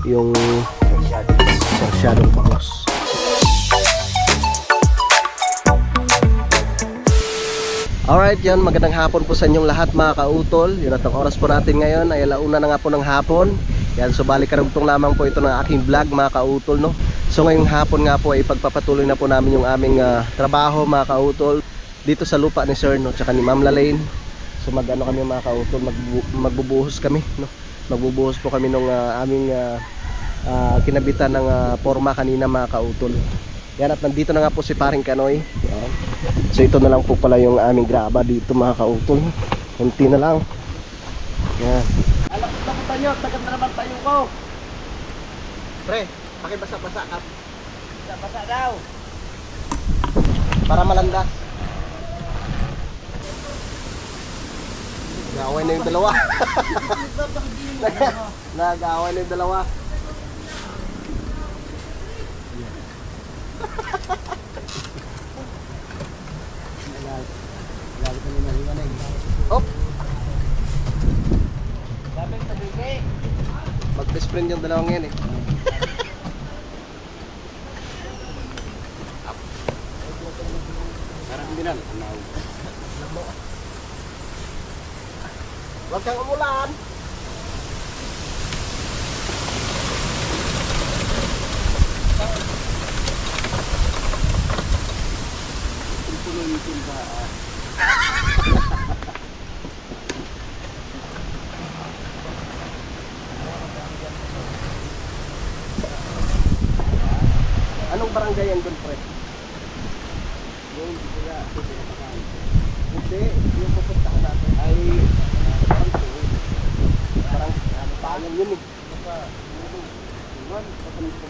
Yung sarsyadong bangos. Alright, yan, magandang hapon po sa inyong lahat mga kautol. Yun at ang oras po natin ngayon ay alauna na nga po ng hapon. Yan, so balik karugtong lamang po ito ng aking vlog mga kautol, no? So ngayong hapon nga po ay pagpapatuloy na po namin yung aming trabaho mga kautol dito sa lupa ni Sir, no? Tsaka ni Ma'am Lalaine. So mag-ano kami mga kautol, magbubuhos kami, no? Magbubuhos po kami ng aming kinabitan ng forma kanina mga kautol. Yan, at nandito na nga po si Paring Kanoy. Yan. So ito na lang po pala yung aming graba dito mga kautol. Kunti na lang. Yan. Alam ko na nyo, tagat na naman tayo ko. Pre, pakibasa-basa ka. Basa daw. Para malandas. Nag-away na yung dalawa. Nag-away na yung dalawa. Hop! Mag-best friend yung dalawang yan eh. Parang hindi na. Huwag kang umulan! Anong barangay yan doon, pre? Yung hindi, yung pupuntahan natin ay parang paano yun eh.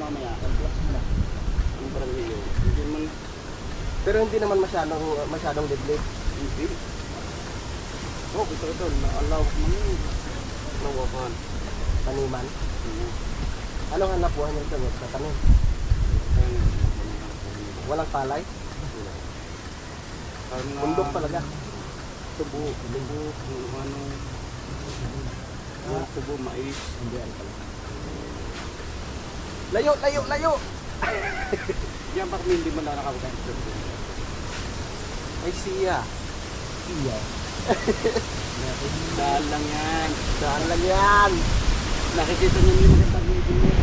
Mamaya, yung barangay yun. Pero hindi naman masyadong deadly. Hindi. Oh, ito. Naalaw ko man yun. Nawakan. Taniman? Anong hanap buhay niyo ito? Sa tanim? Walang palay? Bundok talaga? Tubo, tubo, mais. Hindi, ano pala. Layo! Yan pa kami hindi man na nakapagkain. Ay siya. Daan lang yan. Nakikita niyo yung magandang hibin niya.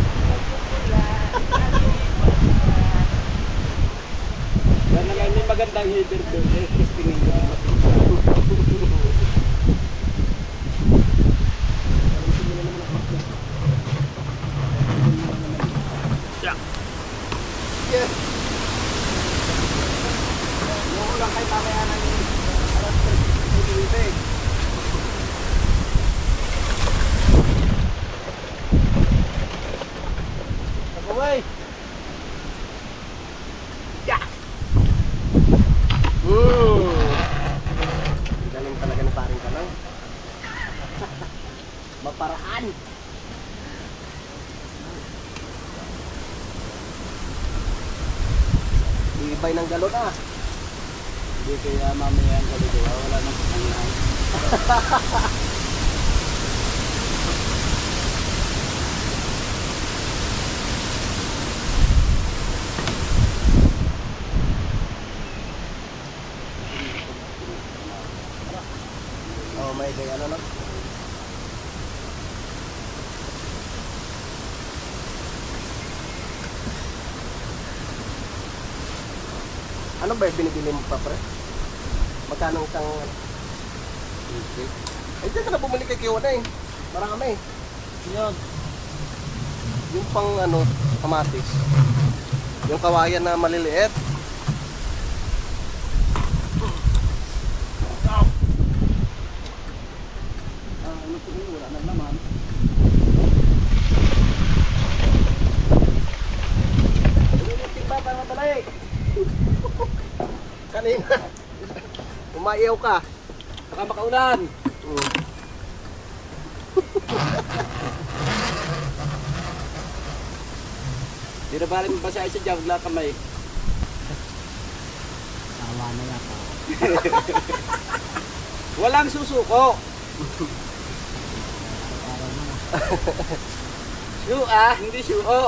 Yan na lang yung magandang hibin doon. Tingin ko naman. Lang kay mamaya na yung alas 3:30. Sabay! Yeah! Galing talaga ni Paring Kanoy. Maparaan! Ibay ng galon ah! Hindi kaya mamaya ang kaligawa, wala nang pakanyan. Oh, may day ano lang. Ano ba yung binibili mo pa, pre? Magkano isang... Ay, dyan ka na bumili kay Kiwana eh. Marami. Yan. Yung pang ano, kamatis. Yung kawayan na maliliit. Ano po yun? Wala na naman. Maiyaw ka. Baka makaulan. Di na bali mo ba siya isa dyan, wala kamay. Tawa na yan po. Walang susuko. Syu hindi syuo.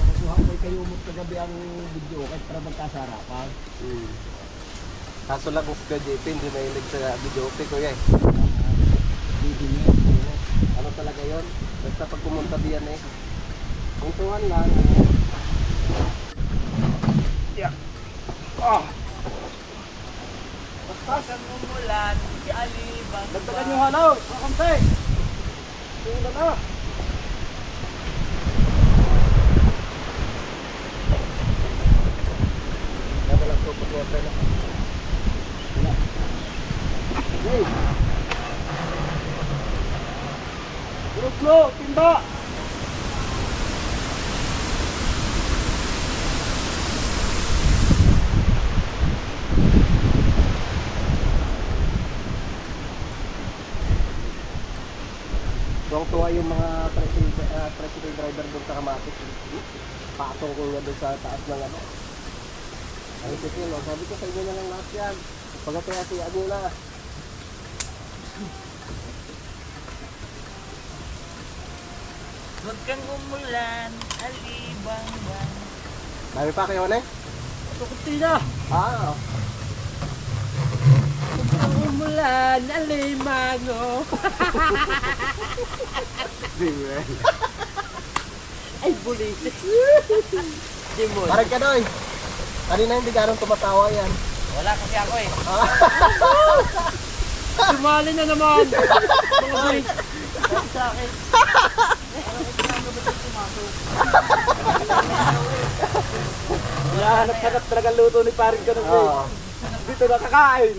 Nakuha ko kayo umot kagabi ang video kahit para magkasarapan. Kaso lang kung si JP hindi nahilig sa video okay ko eh. Bibingin. Ano talaga yon? Basta pag pumunta diyan eh. Puntuhan lang. Yeah. Ah, Bastasan umulan, si Alibang. dagdagan yung halaw. Mga kamtay. Tingnan na. Kaya lang tupot water na. Hey. Gro, timba. Tuwang-tuwa yung mga tricycle driver doon sa Kamatis. Patong ko nga doon sa taas ng ano. Ay, Pipil, oh, sabi ko sa inyo na lang lahat yan. Pagkatiyasiyan nyo na. Huwag kang umulan, Alibang. Dami pa kayo na eh? Tukunti na. Ah, Huwag kang umulan, alimango. Ay, bulisit. Jimon. parang ka doy. Kanina hindi ganong tumatawa yan. Wala kasi ako eh. Sumali na naman. Mga bulis. Sa akin. Hanap-hanap talaga luto ni paring ka Oo. Dito nakakain.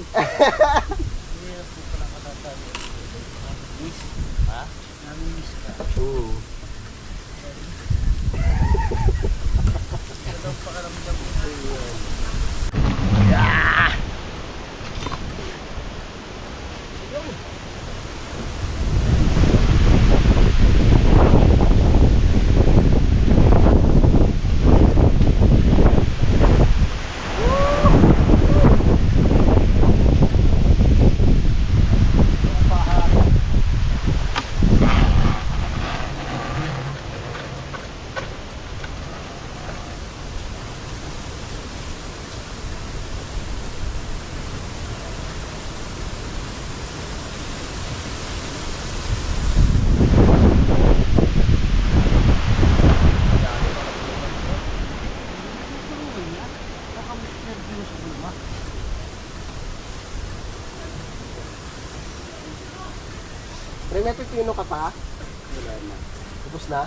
Pre, may pipino ka pa? Wala na. Tapos na?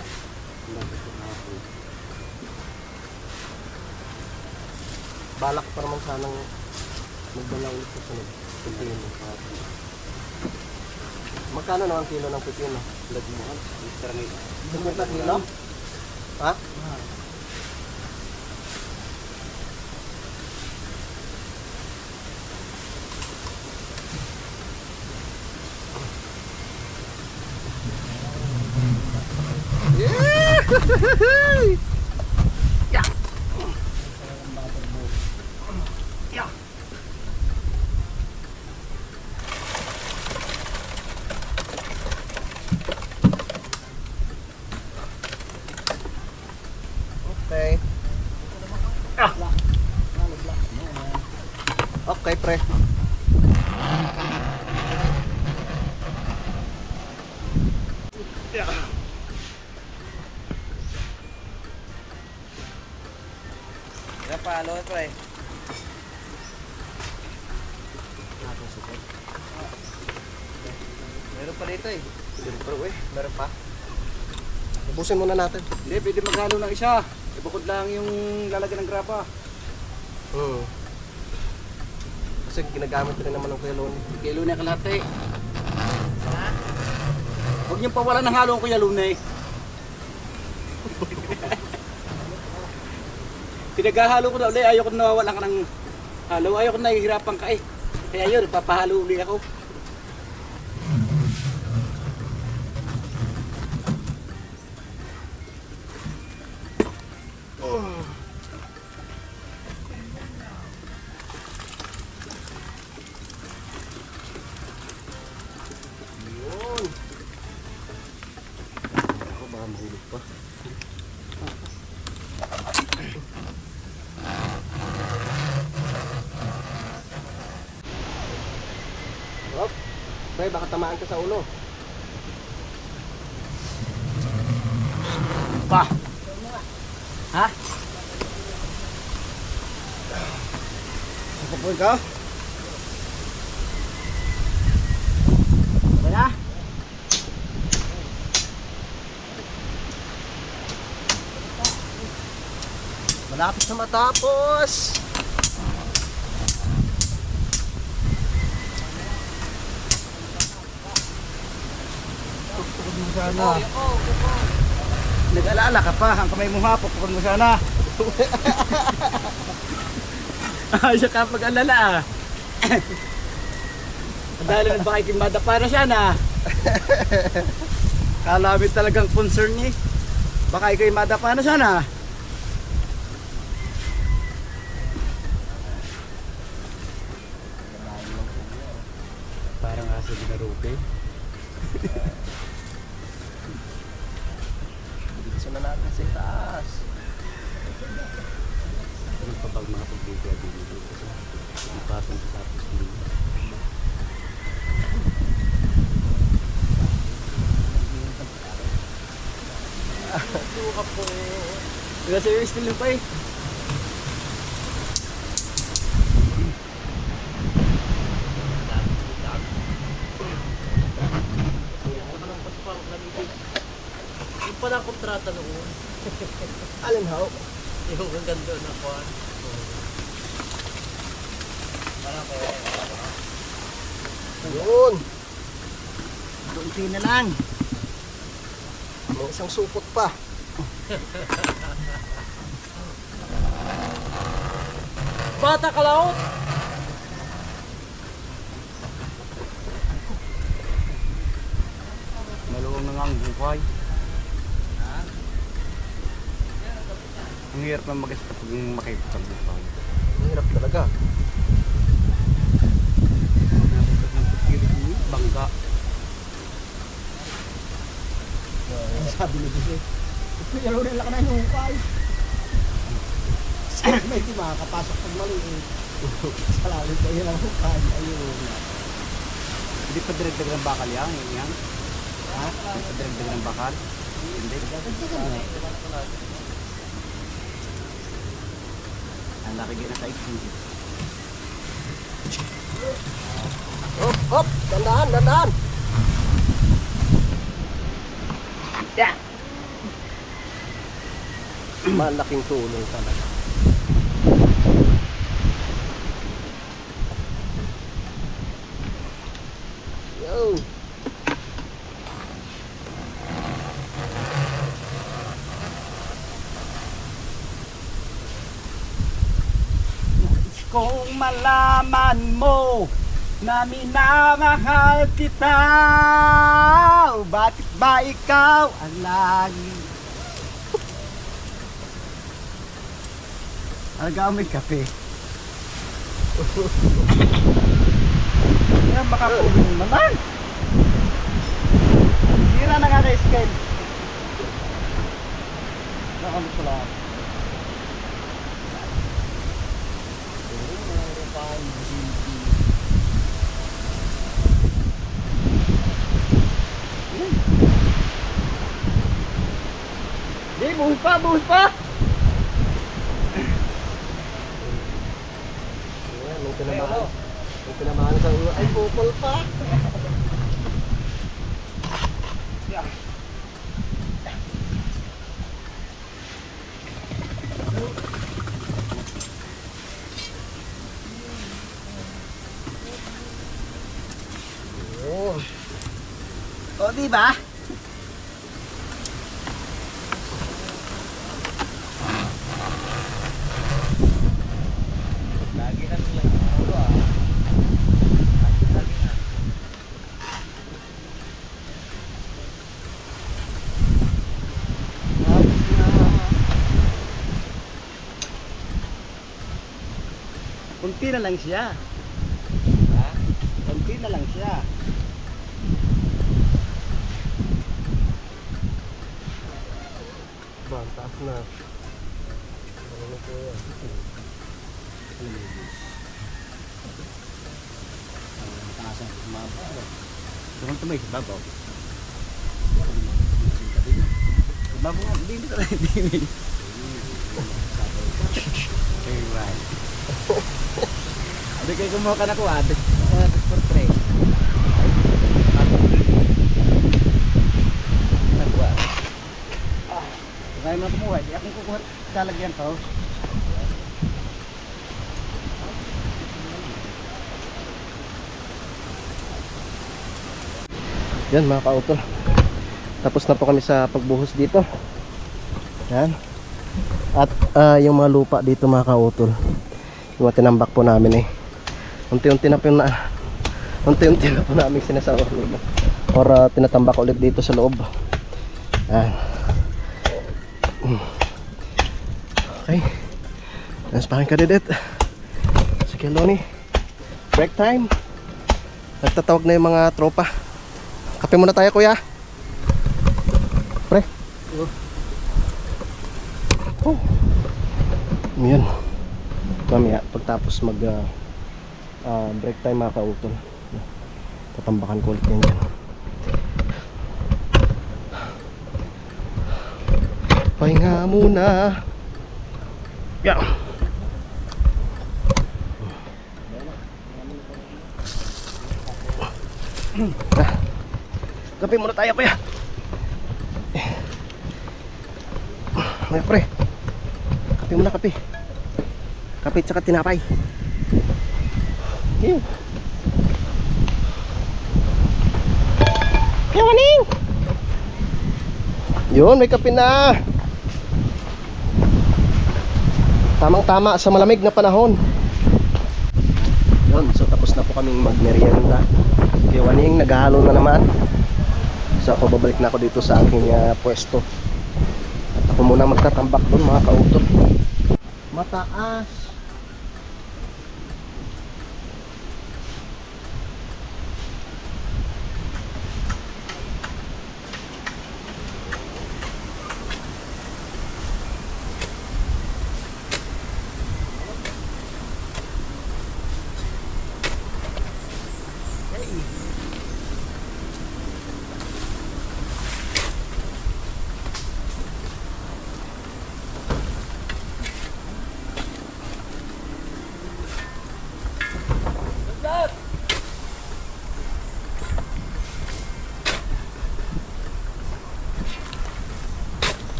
Balak pa naman sanang magdala ulit sa sunod. Pipino. Magkano na ang kilo ng pipino? Lagmuhan. Mr. Ngay. 50 kilo? Ha? Okay. Okay, pre. Kaya palo ito eh. Meron pa dito eh. Siyempre eh, meron pa. Ubusin muna natin. Hindi, pwede maghalo ng isa. Ibukod lang yung lalagyan ng grapa. Kasi ginagamit rin naman ng Kuya Loni. Kilo na kalahati. Huwag niyong pawalan ng halo ang Kuya Lunay. Pinaghahalo ko na ulit, ayoko na nawawala ka ng halo, ayoko na nahihirapan ka eh. Kaya yun, papahalo ulit ako. Yun. Ako baka mahulog pa. Hop. Pre, baka tamaan ka sa ulo. Pa! Ha? Papapoy ka? Wala? Malapit na matapos. Pukod mo sana. Nag-alala ka pa, ang kamay mo ha, pukod mo sana. Siya ka pag-alala ah. Dahil na baka ikimada para siya na. Kalabit talagang concern niya. Baka ikay madapa na sana. Parang aso binarupe. Dito na natin sa itaas. Ano pa bang mga pagbibigay dito? Ipatong sa tapos dito. Suka po. Wala sa'yo still pa eh. Yung pala kontrata noon. Alin ho? Yung ang ganda na kwan. Yun. Kunti na lang. May isang supot pa. Bata ka laot! Maluwang na nga ang buhay. Ang hirap na mag-isip pag makikita ang buhay. Ang hirap talaga. Bangga. Sabi na kasi, yalo rin lang na yung hukay. May di makakapasok pag maliit. Sa lalim ko yun ang hukay. Ayun. Hindi pa direct-direct ng bakal yan. Yan. Ha? Hindi pa direct-direct ng bakal. Hindi. Ang laki gina sa ikot. Hop, hop. Dandaan, dandaan. Yeah. Malaking tulong talaga. Yo. Kung malaman mo na minamahal kita, bakit ba ikaw ang lagi? Alaga may kape. Yan baka pulong naman. Sira na nga na scale. Nakamit ko lang. Di, buhos pa, buhos pa! Ayan, may pinamahan. May pinamahan sa ulo. Ay, bukol pa. Yun. O, di ba? Konti na lang siya. Ha? Konti na lang siya. Ba, ang taas na. Ano na po yan? Taasan, mababaw. Doon ito may babaw. Babaw nga, hindi ka rin dinig. Okay, right. Hindi kayo kumuha ka na ko, ate. For tray. Nagwa. Kaya mo na kumuha, di akong kukuha lalagyan to. Yan mga kautol. Tapos na po kami sa pagbuhos dito. Yan. At yung mga lupa dito mga kautol, yung mga tinambak po namin unti-unti na po namin sinasawa or tinatambak ulit dito sa loob. Yan. Okay. Yan sa paking kadidet. Sige Loni, break time. Nagtatawag na yung mga tropa. Kape muna tayo kuya. Pre. Oh. Yan. Mamaya pagtapos mag break time mga kautol, tatambakan ko ulit yan dyan. Pahinga muna. Yeah. Kape muna tayo kuya. Ay pre, kape muna kape. Kape tsaka tinapay. Yun. Yawaning! Yun, may kape na. Tamang tama sa malamig na panahon. Yun, so tapos na po kaming magmerienda. Yawaning, naghahalo na naman. So ako babalik na ako dito sa aking pwesto. At ako muna magtatambak doon mga kautol. Mataas.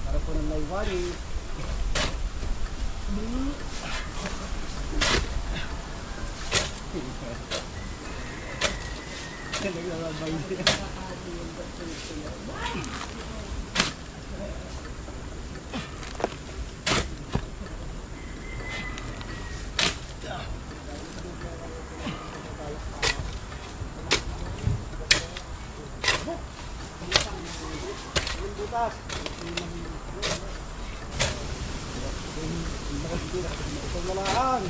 Para po ng laywaning. Naglalabay siya. butas. Ito na lang.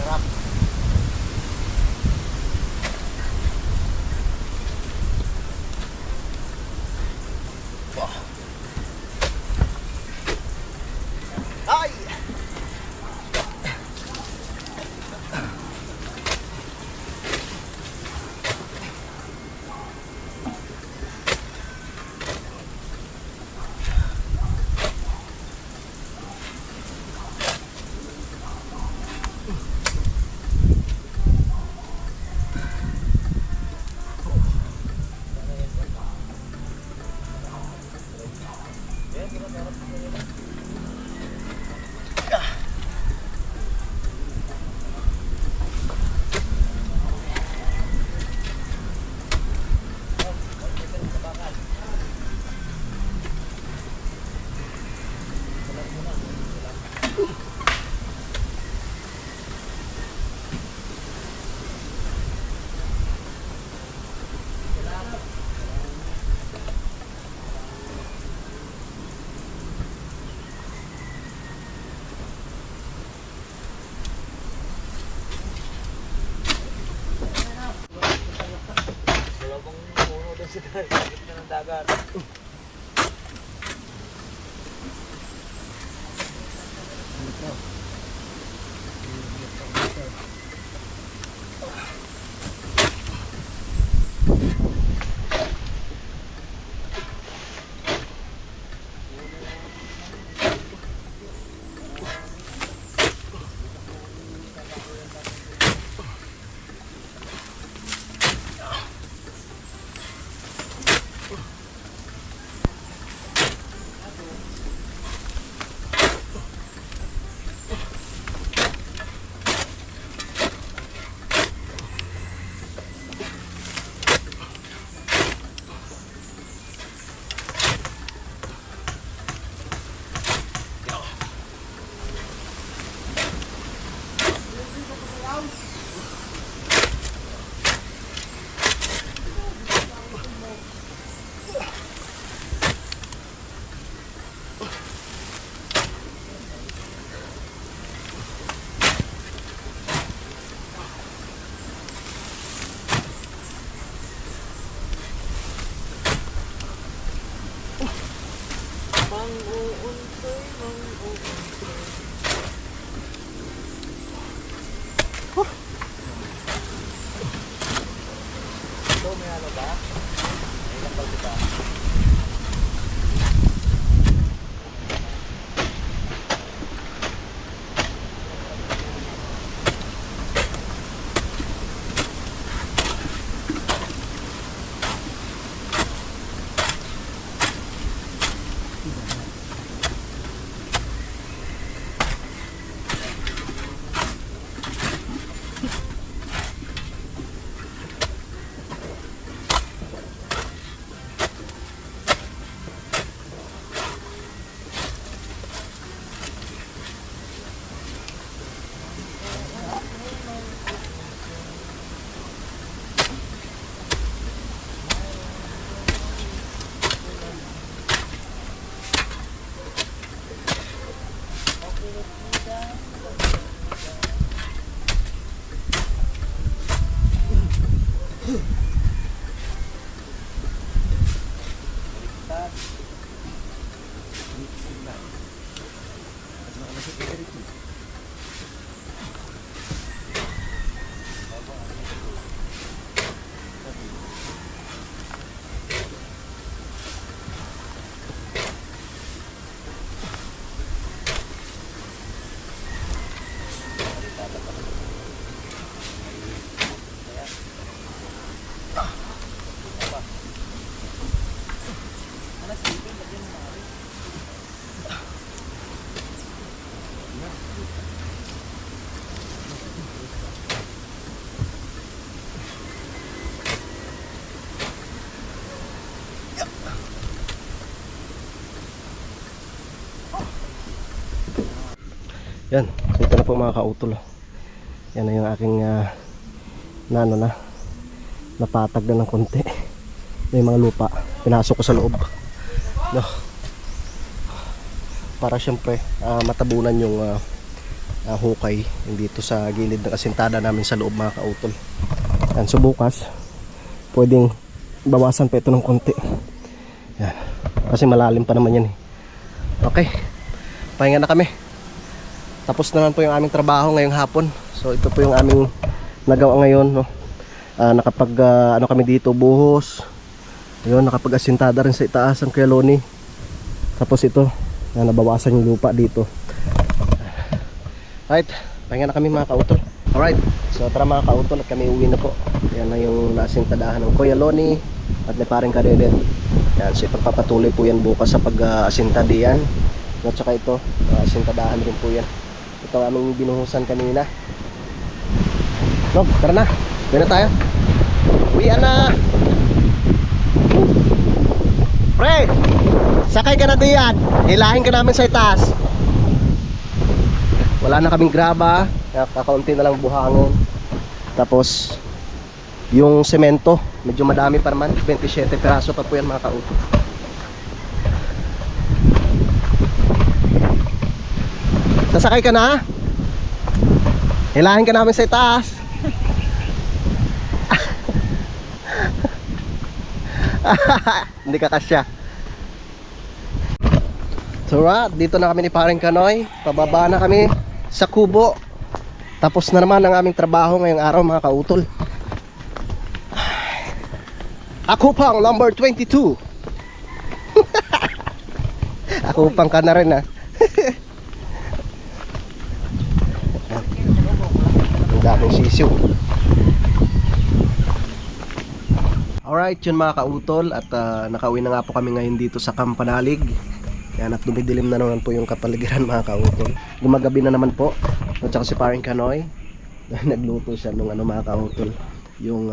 Sarap. Ay! Wala bang puno doon sa gitna ng dagat. Huh. Yan, so ito na po mga kautol. Yan na yung aking napatag na ng konti. May mga lupa, pinasok ko sa loob, no? Para syempre matabunan yung hukay dito sa gilid ng asintada namin sa loob mga kautol. Yan, so bukas pwedeng bawasan pa ito ng konti. Yan, kasi malalim pa naman yan eh. Okay, pahinga na kami. Tapos naman po yung aming trabaho ngayong hapon. So ito po yung aming nagawa ngayon, no? Nakapag ano kami dito, buhos. Ayun, nakapag-asintada rin sa itaas ang Kuya Loni. Tapos ito, nabawasan yung lupa dito. Right, pahinga na kami mga kautol. Alright, so tara mga kautol at kami uwi na po. Yan na yung nasintadahan ng Kuya Loni at ni Paring Kadedet. Yan, so ipagpapatuloy po yan bukas sa pag-asintada yan. At saka ito, asintadahan rin po yan. Ito ang aming binuhusan kanina. No, tara na. Uwi na tayo. Uwian na. Pre, sakay ka na diyan. Hilahin ka namin sa itaas. Wala na kaming graba. Kakaunti na lang buhangin. Tapos yung semento, medyo madami pa naman. 27 peraso pa po yan mga kauto. Sasakay ka na? Hilahin ka namin sa itaas. Hindi ka kasya. So dito na kami ni Paring Kanoy. Pababa na kami sa kubo. Tapos na naman ang aming trabaho ngayong araw mga kautol. Ako pang number 22. Ako pang ka na rin ha. Ang daming sisiw. Alright, yun mga kautol. At nakauwi na nga po kami ngayon dito sa Kampanalig. Yan, at dumidilim na naman po yung kapaligiran mga kautol. Gumagabi na naman po. At saka si Paring Kanoy, nagluto siya nung mga kautol, yung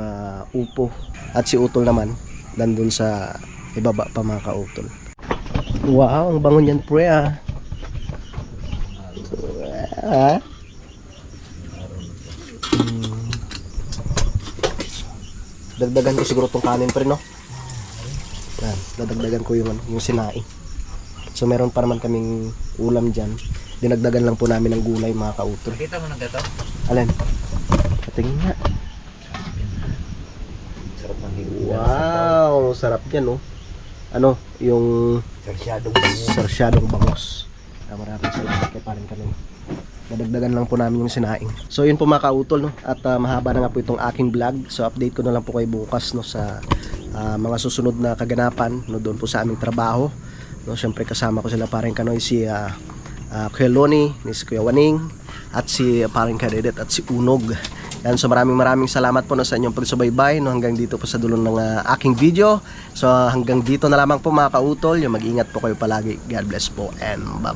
upo. At si Utol naman nandun sa ibaba pa mga kautol. Wow, ang bangon yan pre ah. Dagdagan ko siguro tong kanin pre no. Yan, dadagdagan ko yung sinaing. So meron pa naman kaming ulam dyan. Dinagdagan lang po namin ng gulay mga kautol. Nakita mo ng gato? Alin? Patingin nga. Sarap ng higuan. Wow, sarap yan oh. Ano, yung sarsyadong bangos. Maraming salamat kay Paring Kanoy. Nadagdagan lang po namin yung sinaing. So yun po mga kautol no. At mahaba na nga po itong aking vlog. So update ko na lang po kayo bukas no sa mga susunod na kaganapan no doon po sa aming trabaho. No, syempre kasama ko sila Paring Kanoy, si Kuya Loni, si Kuya Waning, at si Paring Kadedet at si Unog. Yan, so maraming salamat po no, sa inyong pagsubaybay no, hanggang dito po sa dulo ng aking video. So hanggang dito na lamang po mga kautol. Yung mag-ingat po kayo palagi. God bless po and bye bye.